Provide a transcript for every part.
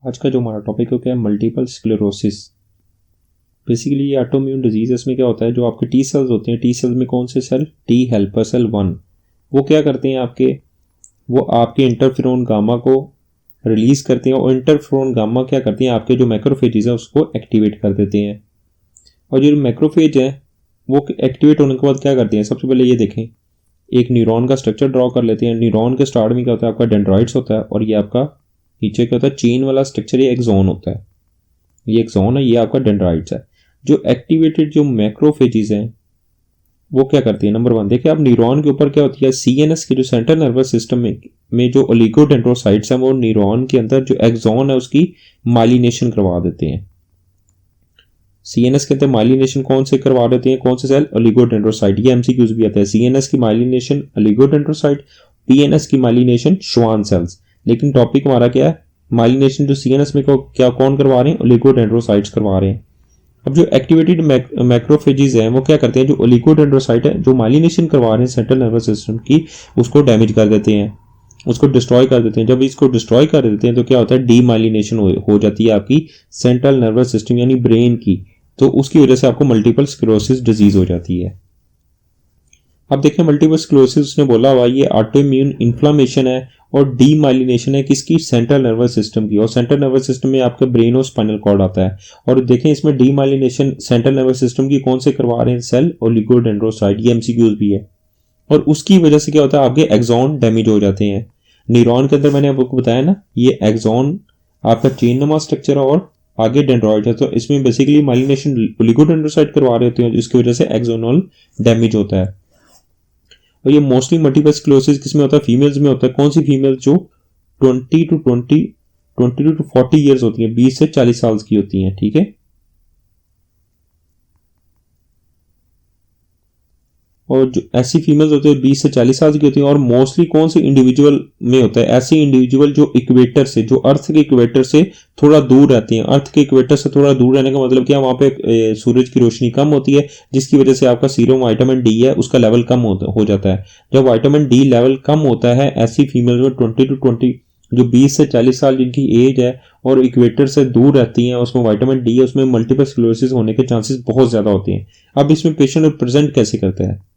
आज का जो हमारा टॉपिक है क्या है, मल्टीपल स्क्लेरोसिस। बेसिकली ये ऑटोइम्यून डिजीज है। इसमें क्या होता है, जो आपके टी सेल्स होते हैं, टी सेल्स में कौन से सेल, टी हेल्पर सेल 1, वो क्या करते हैं वो आपके इंटरफेरोन गामा को रिलीज करते हैं और इंटरफेरोन गामा क्या करते हैं, आपके जो मैक्रोफेजेस है उसको एक्टिवेट कर देते हैं। और जो मैक्रोफेज है वो एक्टिवेट होने के बाद क्या करते हैं, सबसे पहले ये देखें, एक न्यूरॉन का स्ट्रक्चर ड्रॉ कर लेते हैं। न्यूरॉन के स्टार्ट में क्या होता है, आपका डेंड्राइट्स होता है और ये आपका नीचे क्या होता है, चेन वाला स्ट्रक्चर, ये एक्सॉन होता है। ये एक्सॉन है, ये आपका डेंड्राइट्स है। जो एक्टिवेटेड जो मैक्रोफेजेस हैं वो क्या करती है, नंबर 1 देखिए आप, न्यूरॉन के ऊपर क्या होती है, सीएनएस के जो सेंट्रल नर्वस सिस्टम में जो ओलिगोडेंड्रोसाइट्स हैं वो न्यूरॉन के अंदर जो एक्सॉन है उसकी माइलिनेशन करवा देते हैं। सीएनएस के अंदर माइलिनेशन कौन से करवा देते हैं, कौन से सेल, ओलिगोडेंड्रोसाइट। ये एमसीक्यूज भी आता है, सीएनएस की माइलिनेशन ओलिगोडेंड्रोसाइट, पीएनएस की माइलिनेशन श्वान सेल्स। लेकिन टॉपिक हमारा क्या है, माइलिनेशन जो सीएनएस में क्या कौन करवा रहे हैं, ओलिगोडेंड्रोसाइट्स करवा रहे हैं। अब जो एक्टिवेटेड मैक्रोफेजेस हैं वो क्या करते हैं, जो ओलिगोडेंड्रोसाइट है जो माइलिनेशन करवा रहे हैं सेंट्रल नर्वस सिस्टम की, उसको डैमेज कर देते हैं, उसको डिस्ट्रॉय कर देते हैं। जब इसको डिस्ट्रॉय कर देते हैं तो क्या होता है, डीमाइलिनेशन हो जाती है आपकी सेंट्रल नर्वस सिस्टम यानी ब्रेन की, तो उसकी वजह से आपको मल्टीपल स्क्लेरोसिस डिजीज हो जाती है। अब देखिए मल्टीपल स्क्लेरोसिस उसने बोला हुआ ये ऑटोइम्यून इन्फ्लामेशन है और डीमाइलिनेशन है किसकी, सेंट्रल नर्वस सिस्टम की। और सेंट्रल नर्वस सिस्टम में आपका ब्रेन और स्पाइनल कॉर्ड आता है। और देखें इसमें डीमाइलिनेशन सेंट्रल नर्वस सिस्टम की कौन से करवा रहे हैं, सेल ओलिगोडेंड्रोसाइट। ये एमसीक्यूज भी है। और उसकी वजह से क्या होता है, आपके एक्सॉन डैमेज हो जाते हैं। न्यूरॉन के अंदर मैंने आपको बताया ना, ये एक्सॉन आपका चेन नुमा स्ट्रक्चर है और आगे डेंड्रॉइड है, तो इसमें बेसिकली माइलिनेशन ओलिगोडेंड्रोसाइट करवा रहे होते हैं जिसकी वजह से एक्सोनल डैमेज होता है। और ये मोस्टली मल्टीपल स्क्लेरोसिस किसमें होता है, फीमेल्स में होता है। कौन सी फीमेल, जो 20 टू 40 ईयर्स होती हैं, 20 से 40 साल की होती हैं, ठीक है। और जो ऐसी फीमेल्स होती है 20 से 40 साल की होती हैं। और मोस्टली कौन से इंडिविजुअल में होता है, ऐसे इंडिविजुअल जो इक्वेटर से, जो अर्थ के इक्वेटर से थोड़ा दूर रहती हैं। अर्थ के इक्वेटर से थोड़ा दूर रहने का मतलब क्या, वहां पे सूरज की रोशनी कम होती है जिसकी वजह से आपका सीरम विटामिन डी है उसका लेवल कम हो जाता है। जब विटामिन डी लेवल कम होता है ऐसी फीमेल में 20 जो 20 से 40 साल जिनकी एज है और इक्वेटर से दूर रहती हैं, उसमें विटामिन डी है, उसमें मल्टीपल स्क्लेरोसिस होने के चांसेस बहुत ज्यादा होते हैं। अब इसमें पेशेंट प्रेजेंट कैसे करता है,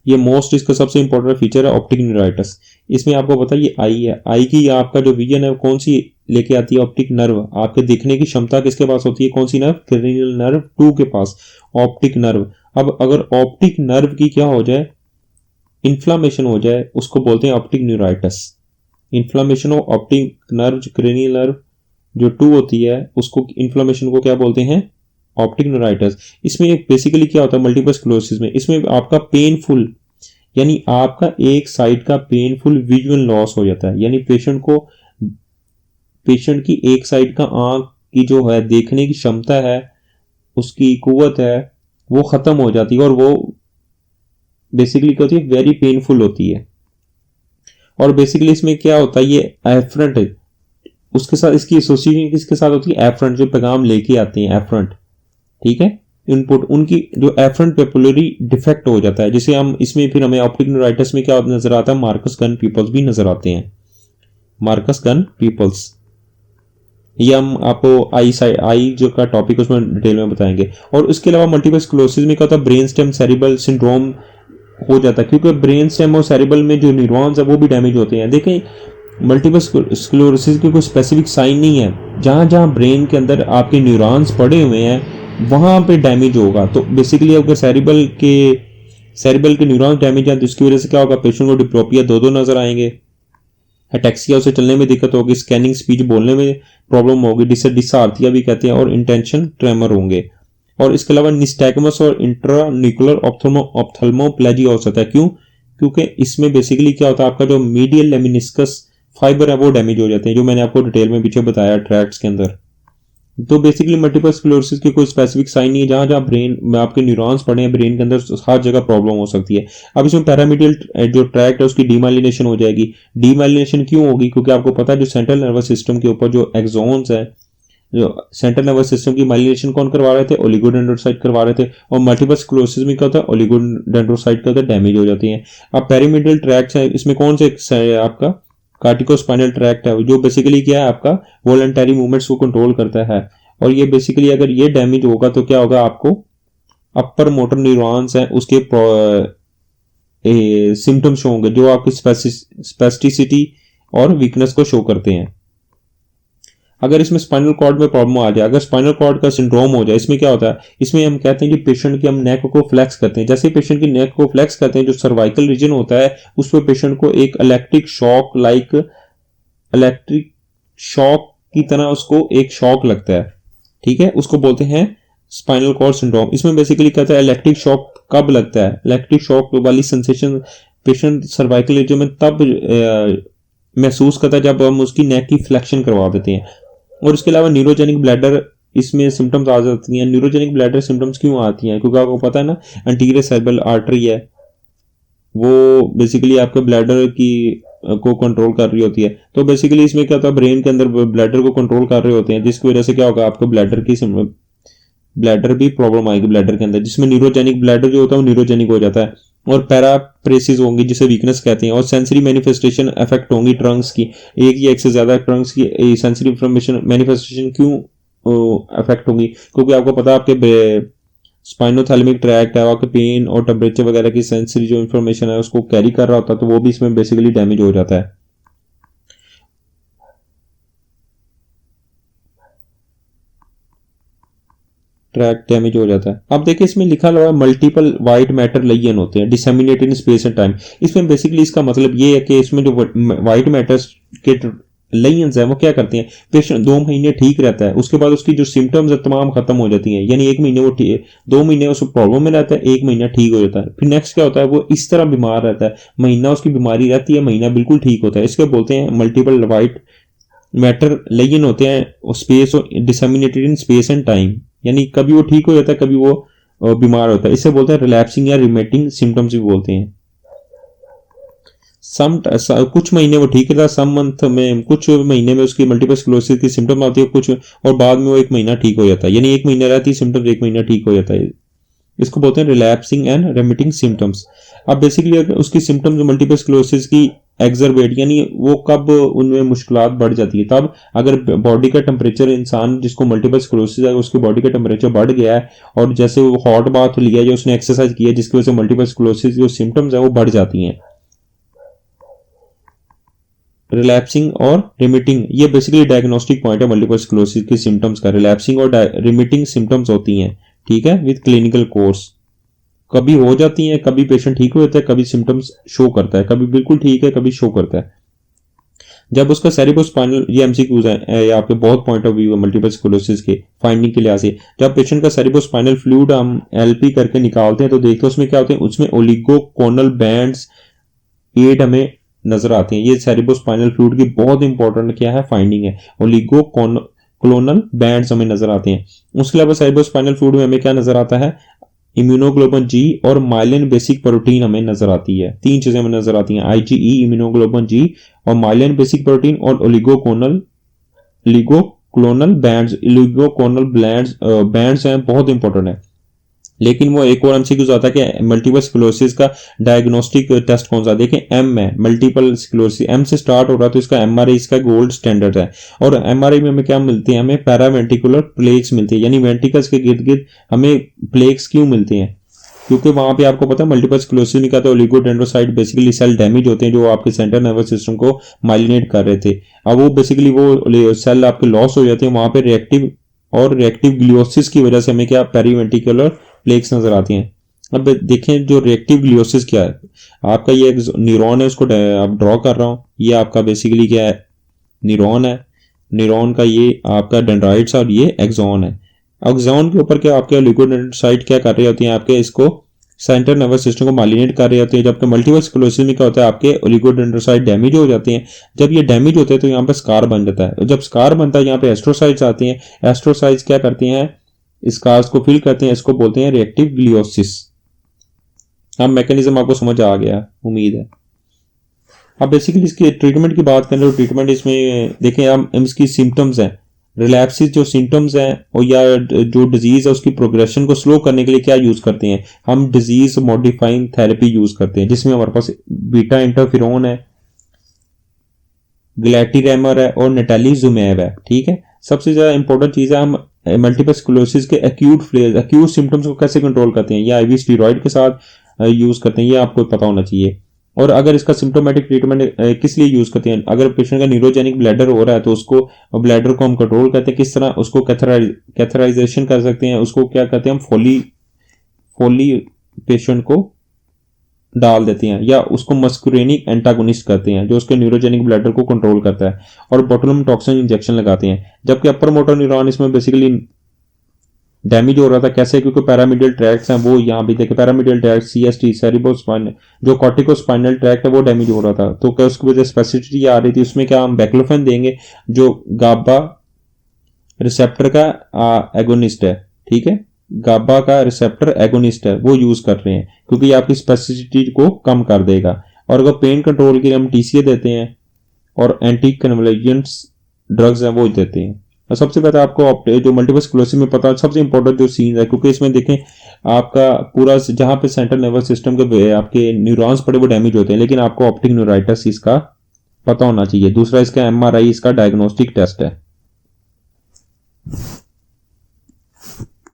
ये मोस्ट इसका सबसे इंपॉर्टेंट फीचर है ऑप्टिक न्यूराइटिस। इसमें आपको पता है ये आई है, आई की आपका जो विजन है कौन सी लेके आती है, ऑप्टिक नर्व। आपके देखने की क्षमता किसके पास होती है, कौन सी नर्व, क्रेनियल नर्व 2 के पास, ऑप्टिक नर्व। अब अगर ऑप्टिक नर्व की क्या हो जाए, इन्फ्लामेशन हो जाए, उसको बोलते हैं ऑप्टिक न्यूराइटिस। इन्फ्लामेशन हो ऑप्टिक नर्व, क्रेनियल नर्व जो 2 होती है उसको, इन्फ्लामेशन को क्या बोलते हैं, ऑप्टिक न्यूराइटिस। इसमें बेसिकली क्या होता है मल्टीपल स्क्लेरोसिस में, इसमें आपका पेनफुल यानी आपका एक साइड का पेनफुल विजुअल लॉस हो जाता है। यानी पेशेंट की एक साइड का आंख की जो है देखने की क्षमता है, उसकी कुव्वत है, वो खत्म हो जाती है और वो बेसिकली क्या होती है, वेरी पेनफुल होती है। और बेसिकली इसमें क्या होता है, ये एफरंट है, उसके साथ इसकी एसोसिएशन किसके साथ होती है, एफरंट जो पैगाम लेके आते हैं, एफरंट, ठीक है, इनपुट उनकी जो एफरंट पेपुलरी डिफेक्ट हो जाता है, जिसे हम इसमें फिर हमें ऑप्टिक न्यूराइटिस में क्या नजर आता है, मार्कस गन पीपल्स भी नजर आते हैं, मार्कस गन पीपल्स। ये हम आपको आई जो का टॉपिक उसमें डिटेल में बताएंगे। और उसके अलावा मल्टीपल स्क्लेरोसिस में क्या होता है, ब्रेन स्टेम सेरिब्रल सिंड्रोम हो जाता है, क्योंकि ब्रेन स्टेम और सेरिब्रल में जो न्यूरॉन्स है वो भी डैमेज होते हैं। देखें मल्टीपल स्क्लेरोसिस की कोई स्पेसिफिक साइन नहीं है, जहां जहां ब्रेन के अंदर आपके न्यूरॉन्स पड़े हुए हैं वहां पे डैमेज होगा। तो बेसिकली अगर सेरिब्रल के न्यूरॉन्स डैमेज है तो इसकी वजह से क्या होगा, पेशेंट को डिप्रोपिया दो नजर आएंगे, अटैक्सिया, उसे चलने में दिक्कत होगी, स्कैनिंग स्पीच बोलने में प्रॉब्लम होगी, डिसआर्थिया भी कहते हैं, और इंटेंशन ट्रेमर होंगे। और इसके अलावा निस्टैगमस और इंट्रान्यूक्लियर ऑप्थल्मोप्लेजिया हो सकता है। क्यों, क्योंकि इसमें बेसिकली क्या होता है, आपका जो मीडियल लेमिनिस्कस फाइबर है वो डैमेज हो जाते हैं, जो मैंने आपको डिटेल में पीछे बताया ट्रैक्ट्स के अंदर। तो बेसिकली मल्टीपल स्क्लेरोसिस की कोई स्पेसिफिक साइन नहीं है, जहां जहां ब्रेन में आपके न्यूरॉन्स पड़े हैं ब्रेन के अंदर हर जगह प्रॉब्लम हो सकती है। अब इसमें पैरामीडियल जो ट्रैक्ट है उसकी डीमाइलिनेशन हो जाएगी। डीमाइलिनेशन क्यों होगी, क्योंकि आपको पता है जो सेंट्रल नर्वस सिस्टम के ऊपर जो एक्सोन्स है, जो सेंट्रल नर्वस सिस्टम की माइलिनेशन कौन करवा रहे थे, ओलिगोडेंड्रोसाइट करवा रहे थे। और मल्टीपल स्क्लेरोसिस में क्या होता है, ओलिगोडेंड्रोसाइट का डैमेज हो जाती है। अब पेरिमीडियल ट्रैक्ट है, इसमें कौन से आपका कार्टिकोस्पाइनल ट्रैक्ट है जो बेसिकली क्या है आपका वॉलंटरी मूवमेंट्स को कंट्रोल करता है। और ये बेसिकली अगर ये डैमेज होगा तो क्या होगा, आपको अपर मोटर न्यूरॉन्स हैं उसके सिम्टम्स शो होंगे जो आपकी स्पेस्टिसिटी और वीकनेस को शो करते हैं। अगर इसमें स्पाइनल कॉर्ड में प्रॉब्लम आ जाए, अगर स्पाइनल कॉर्ड का सिंड्रोम हो जाए, इसमें क्या होता है, इसमें हम कहते हैं कि पेशेंट की हम नेक को फ्लेक्स करते हैं, जैसे पेशेंट की नेक को फ्लेक्स करते हैं जो सर्वाइकल रीजन होता है उस पर पेशेंट को एक इलेक्ट्रिक शॉक की तरह उसको एक शॉक लगता है, ठीक है, उसको बोलते हैं स्पाइनल कॉर्ड सिंड्रोम। इसमें बेसिकली कहता है इलेक्ट्रिक शॉक कब लगता है, इलेक्ट्रिक शॉक वाली सेंसेशन पेशेंट सर्वाइकल रीजन में तब महसूस करता है जब हम उसकी नेक की फ्लेक्शन करवा देते हैं। और इसके अलावा न्यूरोजेनिक ब्लैडर इसमें सिम्टम्स आ जाती हैं। न्यूरोजेनिक ब्लैडर सिम्टम्स क्यों आती हैं, क्योंकि आपको पता है ना एंटीरियर सेरेब्रल आर्टरी है वो बेसिकली आपके ब्लैडर की को कंट्रोल कर रही होती है। तो बेसिकली इसमें क्या होता है, ब्रेन के अंदर ब्लैडर को कंट्रोल कर रहे होते हैं जिसकी वजह से क्या होगा, आपको ब्लैडर भी प्रॉब्लम आएगी ब्लैडर के अंदर, जिसमें न्यूरोजेनिक ब्लैडर जो होता है वो न्यूरोजेनिक हो जाता है। और पैराप्रेसिस होंगी जिसे वीकनेस कहते हैं। और सेंसरी मैनिफेस्टेशन इफेक्ट होंगी ट्रंक्स की, एक या एक से ज्यादा ट्रंक्स की सेंसरी इंफॉर्मेशन मैनिफेस्टेशन क्यों इफेक्ट होंगी, क्योंकि आपको पता है आपके स्पाइनोथैलेमिक ट्रैक्ट है, आपके पेन और टेम्परेचर वगैरह की सेंसरी जो इंफॉर्मेशन है उसको कैरी कर रहा होता है, तो वो भी इसमें बेसिकली डैमेज हो जाता है। ट्रैक डैमेज हो जाता है। अब देखिए इसमें लिखा हुआ है मल्टीपल वाइट मैटर लेयन होते हैं disseminated in space and time. इसमें बेसिकली इसका मतलब ये है कि इसमें जो वाइट मैटर्स के लेयंस है वो क्या करते हैं, पेशेंट 2 महीने ठीक रहता है, उसके बाद उसकी जो सिम्टम्स है तमाम खत्म हो जाती हैं, यानी 1 महीने वो 2 महीने उस प्रॉब्लम में रहता है, 1 महीना ठीक हो जाता है। फिर नेक्स्ट क्या होता है, वो इस तरह बीमार रहता है, महीना उसकी बीमारी रहती है, महीना बिल्कुल ठीक होता है। इसके बोलते हैं मल्टीपल वाइट मैटर लेयन होते हैं space disseminated in space and time, यानी कभी वो ठीक हो जाता है कभी वो बीमार होता है। इसे बोलते हैं रिलैप्सिंग या रिमिटिंग सिम्टम्स भी बोलते हैं। कुछ महीने वो ठीक रहता है, सम मंथ में कुछ महीने में उसकी मल्टीपल स्क्लेरोसिस की सिम्टम आती है कुछ, और बाद में वो 1 महीना ठीक हो जाता है, यानी 1 महीना रहती है सिम्टम्स, 1 महीना ठीक हो जाता है। इसको बोलते हैं रिलैप्सिंग एंड रेमिटिंग सिम्टम्स। अब बेसिकली उसकी सिम्टम्स मल्टीपल स्क्लेरोसिस की एग्जरबेट, यानी वो कब उनमें मुश्किलात बढ़ जाती है, तब अगर बॉडी का टेम्परेचर, इंसान जिसको मल्टीपल स्क्लेरोसिस है उसकी बॉडी का टेम्परेचर बढ़ गया है और जैसे वो हॉट बाथ लिया है, जो उसने एक्सरसाइज की है जिसकी वजह से मल्टीपल स्क्लेरोसिस जो सिम्टम्स है वो बढ़ जाती हैं। रिलैप्सिंग और रिमिटिंग ये बेसिकली डायग्नोस्टिक पॉइंट है मल्टीपल स्क्लेरोसिस की सिम्टम्स का। रिलैप्सिंग और रिमिटिंग सिम्टम्स होती हैं, ठीक है, विद क्लिनिकल कोर्स। कभी हो जाती हैं, कभी पेशेंट ठीक हो जाता है, कभी सिम्टम्स शो करता है, कभी बिल्कुल ठीक है, कभी शो करता है। जब उसका सेरिब्रोस्पाइनल, ये एमसीक्यूज है, आपके बहुत पॉइंट ऑफ व्यू है मल्टीपल स्क्लेरोसिस के फाइंडिंग के लिहाज से। जब पेशेंट का सेरिब्रोस्पाइनल फ्लूइड हम एलपी करके निकालते हैं तो देखते हैं उसमें क्या होते हैं, उसमें ओलिगोकोनल बैंड्स 8 हमें नजर आते हैं। ये सेरिब्रोस्पाइनल फ्लूइड की बहुत इंपॉर्टेंट क्या है फाइंडिंग है, ओलिगोकोनल बैंड्स हमें नजर आते हैं। उसके अलावा सेरिब्रोस्पाइनल फ्लूइड में हमें क्या नजर आता है, इम्यूनोग्लोबुलिन जी और माइलिन बेसिक प्रोटीन हमें नजर आती है। 3 चीजें हमें नजर आती हैं, आईजीई, इम्यूनोग्लोबुलिन जी और माइलिन बेसिक प्रोटीन और ओलिगोक्लोनल बैंड्स हैं, बहुत इंपॉर्टेंट है। लेकिन वो एक और एमसीक्यूज आता है कि मल्टीपल स्क्लेरोसिस का डायग्नोस्टिक टेस्ट कौन सा, देखें एम है, मल्टीपल स्क्लेरोसिस एम से स्टार्ट हो रहा है तो इसका एमआरआई इसका गोल्ड स्टैंडर्ड है। और एमआरआई में हमें क्या मिलते हैं, हमें पैरावेंट्रिकुलर प्लेक्स मिलती है, यानी वेंट्रिकल्स के गिर्द गिर्द हमें प्लेक्स क्यों मिलते हैं, क्योंकि वहां पे आपको पता है मल्टीपल स्क्लेरोसिस में क्या था, ओलिगोडेंड्रोसाइट बेसिकली सेल डैमेज होते हैं जो आपके सेंट्रल नर्वस सिस्टम को माइलिनेट कर रहे थे। अब वो बेसिकली वो सेल आपके लॉस हो जाते हैं, वहां पे रिएक्टिव ग्लियोसिस की वजह से हमें क्या पेरीवेंट्रिकुलर प्लेक्स नजर आती हैं। अब देखें जो रिएक्टिव ग्लियोसिस क्या है, आपका ये एक न्यूरॉन है, उसको आप ड्रॉ कर रहा हूं, ये आपका बेसिकली क्या है, न्यूरॉन है। न्यूरॉन का ये आपका डेंड्राइट्स और ये एक्सॉन है। एक्सॉन के ऊपर क्या आपके ओलिगोडेंड्रोसाइट क्या कर रही होती हैं, आपके इसको सेंट्रल नर्वस सिस्टम को माइलिनेट कर रही होती है। जबकि मल्टीपल स्क्लेरोसिस में क्या होता है, आपके ओलिगोडेंड्रोसाइट डैमेज हो जाते हैं। जब ये डैमेज होते हैं तो यहाँ पे स्कार बन जाता है। जब स्कार बनता है यहाँ पे एस्ट्रोसाइट्स आती हैं। एस्ट्रोसाइट्स क्या करती हैं, स्कार्स को फिल करते हैं, इसको बोलते हैं रिएक्टिव ग्लियोसिस। अब मैकेनिज्म आपको समझ आ गया उम्मीद है। अब बेसिकली इसकी ट्रीटमेंट की बात करें तो ट्रीटमेंट इसमें देखें हम इसकी सिम्टम्स हैं, रिलैप्सिस जो सिम्टम्स हैं और या जो डिजीज है उसकी प्रोग्रेशन को स्लो करने के लिए क्या यूज करते हैं, हम डिजीज मॉडिफाइंग थेरेपी यूज करते हैं जिसमें हमारे पास बीटा इंटरफेरोन है, ग्लैटिरेमर है और नेटेलिजुमेब है। ठीक है, सबसे ज्यादा इंपॉर्टेंट चीज है हम मल्टीपल स्क्लेरोसिस के एक्यूट फेज, एक्यूट सिम्टम्स को कैसे कंट्रोल करते हैं, या आईवी स्टीरॉइड के साथ यूज करते हैं, ये आपको पता होना चाहिए। और अगर इसका सिम्टोमेटिक ट्रीटमेंट किस लिए यूज करते हैं, अगर पेशेंट का न्यूरोजेनिक ब्लैडर हो रहा है तो उसको ब्लैडर को हम कंट्रोल करते हैं, किस तरह उसको कैथराइजेशन कर सकते हैं, उसको क्या करते हैं हम फोली पेशेंट को डाल देते हैं, या उसको मस्कुरेनिक एंटागोनिस्ट करते हैं जो उसके न्यूरोजेनिक ब्लैडर को कंट्रोल करता है, और बोटुलिज्म टॉक्सिन इंजेक्शन लगाते हैं। जबकि अपर मोटर न्यूरॉन इसमें बेसिकली डैमेज हो रहा था, कैसे, क्योंकि पैरामीडियल ट्रैक्ट्स हैं वो यहाँ भी देखे, पैरामीडियल ट्रैक्ट सीएसटी सेरिब्रोस्पाइनल जो कॉर्टिकोस्पाइनल ट्रैक्ट है वो डैमेज हो रहा था। तो क्या उसकी वजह स्पेसिफिसिटी आ रही थी, उसमें क्या हम बैक्लोफेन देंगे जो गाबा रिसेप्टर का एगोनिस्ट है। ठीक है, गाबा का रिसेप्टर एगोनिस्ट है वो यूज कर रहे हैं क्योंकि ये आपकी स्पेसिफिसिटी को कम कर देगा। और अगर पेन कंट्रोल के लिए हम टीसीए देते हैं और एंटी कन्वल्जेंट्स ड्रग्स हैं वो देते हैं। और सबसे पहले आपको जो मल्टीपल स्क्लेरोसिस में पता सबसे इंपॉर्टेंट जो सीन है, क्योंकि इसमें देखें आपका पूरा जहां पे सेंट्रल नर्वस सिस्टम के आपके न्यूरॉन्स पड़े वो डैमेज होते हैं, लेकिन आपको ऑप्टिक न्यूराइटिस इसका पता होना चाहिए। दूसरा इसका एमआरआई इसका डायग्नोस्टिक टेस्ट है।